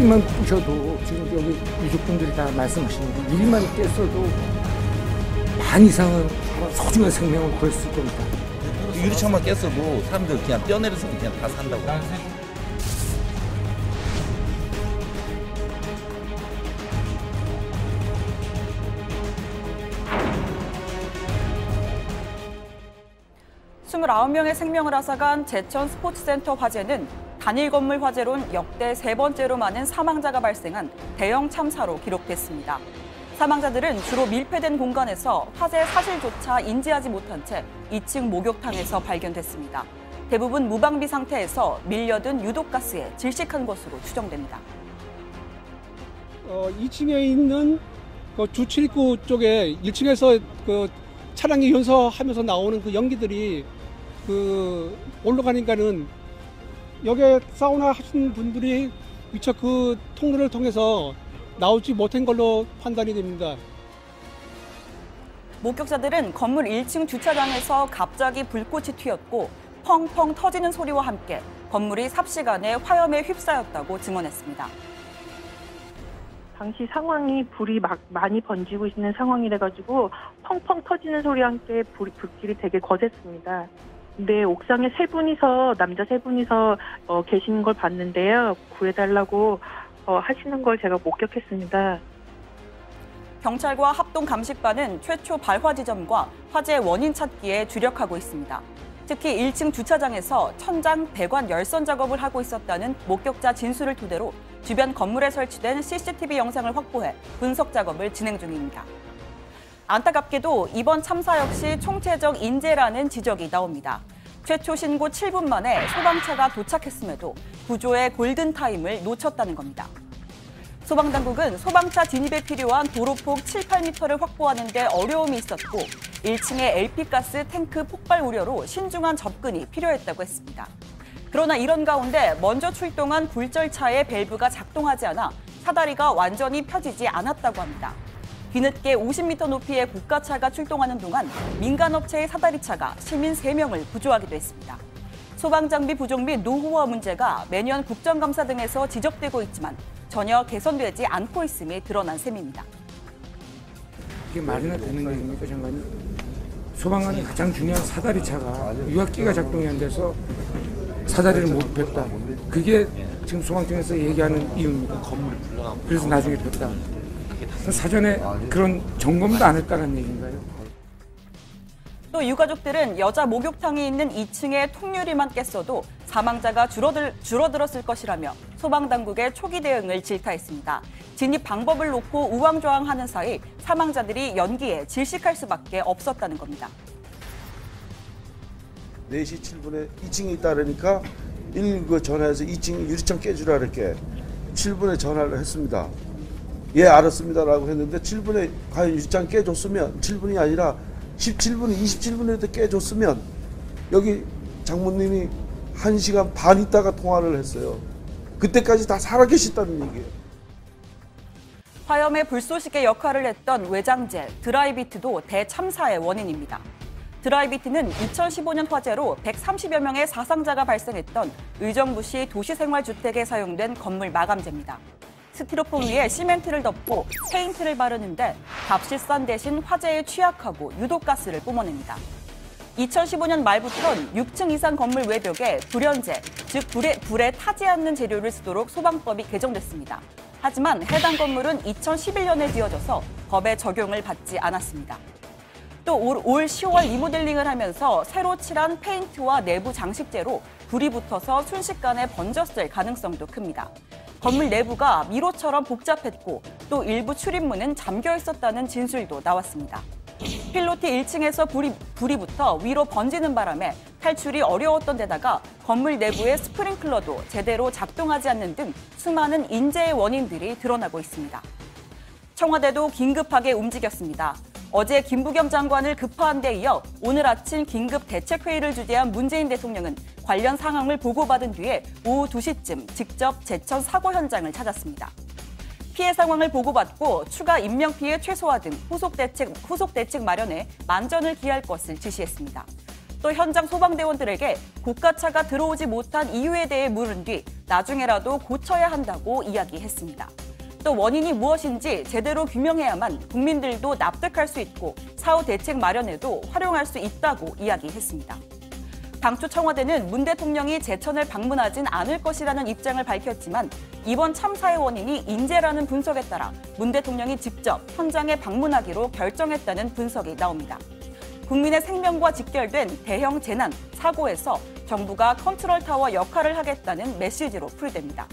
유리만 부셔도 지금 여기 유족분들이 다 말씀하시는 게 유리만 깼어도 반 이상은 소중한 생명을 구했을 겁니다. 유리창만 깼어도 사람들 그냥 뛰어내려서 그냥 다 산다고. 스물아홉 명의 생명을 앗아간 제천 스포츠센터 화재는 단일 건물 화재론 역대 3번째로 많은 사망자가 발생한 대형 참사로 기록됐습니다. 사망자들은 주로 밀폐된 공간에서 화재 사실조차 인지하지 못한 채 2층 목욕탕에서 발견됐습니다. 대부분 무방비 상태에서 밀려든 유독가스에 질식한 것으로 추정됩니다. 2층에 있는 주출입구 쪽에 1층에서 차량이 연소하면서 나오는 연기들이 올라가니까는 여기에 사우나 하신 분들이 미처 통로를 통해서 나오지 못한 걸로 판단이 됩니다. 목격자들은 건물 1층 주차장에서 갑자기 불꽃이 튀었고 펑펑 터지는 소리와 함께 건물이 삽시간에 화염에 휩싸였다고 증언했습니다. 당시 상황이 불이 많이 번지고 있는 상황이라가지고 펑펑 터지는 소리와 함께 불길이 되게 거셌습니다. 근데 옥상에 남자 세 분이서 계시는 걸 봤는데요. 구해달라고 하시는 걸 제가 목격했습니다. 경찰과 합동감식반은 최초 발화 지점과 화재 원인 찾기에 주력하고 있습니다. 특히 1층 주차장에서 천장 배관 열선 작업을 하고 있었다는 목격자 진술을 토대로 주변 건물에 설치된 CCTV 영상을 확보해 분석 작업을 진행 중입니다. 안타깝게도 이번 참사 역시 총체적 인재라는 지적이 나옵니다. 최초 신고 7분 만에 소방차가 도착했음에도 구조의 골든타임을 놓쳤다는 겁니다. 소방당국은 소방차 진입에 필요한 도로폭 7, 8m를 확보하는 데 어려움이 있었고 1층의 LP가스 탱크 폭발 우려로 신중한 접근이 필요했다고 했습니다. 그러나 이런 가운데 먼저 출동한 굴절차의 밸브가 작동하지 않아 사다리가 완전히 펴지지 않았다고 합니다. 뒤늦게 50m 높이의 고가차가 출동하는 동안 민간업체의 사다리차가 시민 3명을 구조하기도 했습니다. 소방장비 부족 및 노후화 문제가 매년 국정감사 등에서 지적되고 있지만 전혀 개선되지 않고 있음이 드러난 셈입니다. 이게 말이나 되는 얘기입니까, 장관님? 소방관의 가장 중요한 사다리차가 유압기가 작동이 안 돼서 사다리를 못 폈다. 그게 지금 소방청에서 얘기하는 이유입니다. 그래서 나중에 폈다. 사전에 그런 점검도 안 했다는 얘기인가요? 또 유가족들은 여자 목욕탕이 있는 2층에 통유리만 깼어도 사망자가 줄어들었을 것이라며 소방당국의 초기 대응을 질타했습니다. 진입 방법을 놓고 우왕좌왕하는 사이 사망자들이 연기에 질식할 수밖에 없었다는 겁니다. 4시 7분에 2층에 있다 그러니까 119 전화해서 2층 유리창 깨주라 이렇게 7분에 전화를 했습니다. 예, 알았습니다라고 했는데 7분에 과연 유리창 깨줬으면 7분이 아니라 17분, 27분에도 깨줬으면 여기 장모님이 1시간 반 있다가 통화를 했어요. 그때까지 다 살아계셨다는 얘기예요. 화염의 불쏘시개 역할을 했던 외장재, 드라이비트도 대참사의 원인입니다. 드라이비트는 2015년 화재로 130여 명의 사상자가 발생했던 의정부시 도시생활주택에 사용된 건물 마감재입니다. 스티로폼 위에 시멘트를 덮고 페인트를 바르는데 값이 싼 대신 화재에 취약하고 유독가스를 뿜어냅니다. 2015년 말부터는 6층 이상 건물 외벽에 불연재, 즉 불에 타지 않는 재료를 쓰도록 소방법이 개정됐습니다. 하지만 해당 건물은 2011년에 지어져서 법의 적용을 받지 않았습니다. 또 올 10월 리모델링을 하면서 새로 칠한 페인트와 내부 장식재로 불이 붙어서 순식간에 번졌을 가능성도 큽니다. 건물 내부가 미로처럼 복잡했고 또 일부 출입문은 잠겨 있었다는 진술도 나왔습니다. 필로티 1층에서 불이 붙어 위로 번지는 바람에 탈출이 어려웠던 데다가 건물 내부의 스프링클러도 제대로 작동하지 않는 등 수많은 인재의 원인들이 드러나고 있습니다. 청와대도 긴급하게 움직였습니다. 어제 김부겸 장관을 급파한 데 이어 오늘 아침 긴급 대책회의를 주재한 문재인 대통령은 관련 상황을 보고받은 뒤에 오후 2시쯤 직접 제천 사고 현장을 찾았습니다. 피해 상황을 보고받고 추가 인명피해 최소화 등 후속 대책 마련에 만전을 기할 것을 지시했습니다. 또 현장 소방대원들에게 고가차가 들어오지 못한 이유에 대해 물은 뒤 나중에라도 고쳐야 한다고 이야기했습니다. 또 원인이 무엇인지 제대로 규명해야만 국민들도 납득할 수 있고 사후 대책 마련에도 활용할 수 있다고 이야기했습니다. 당초 청와대는 문 대통령이 제천을 방문하진 않을 것이라는 입장을 밝혔지만 이번 참사의 원인이 인재라는 분석에 따라 문 대통령이 직접 현장에 방문하기로 결정했다는 분석이 나옵니다. 국민의 생명과 직결된 대형 재난, 사고에서 정부가 컨트롤 타워 역할을 하겠다는 메시지로 풀이됩니다.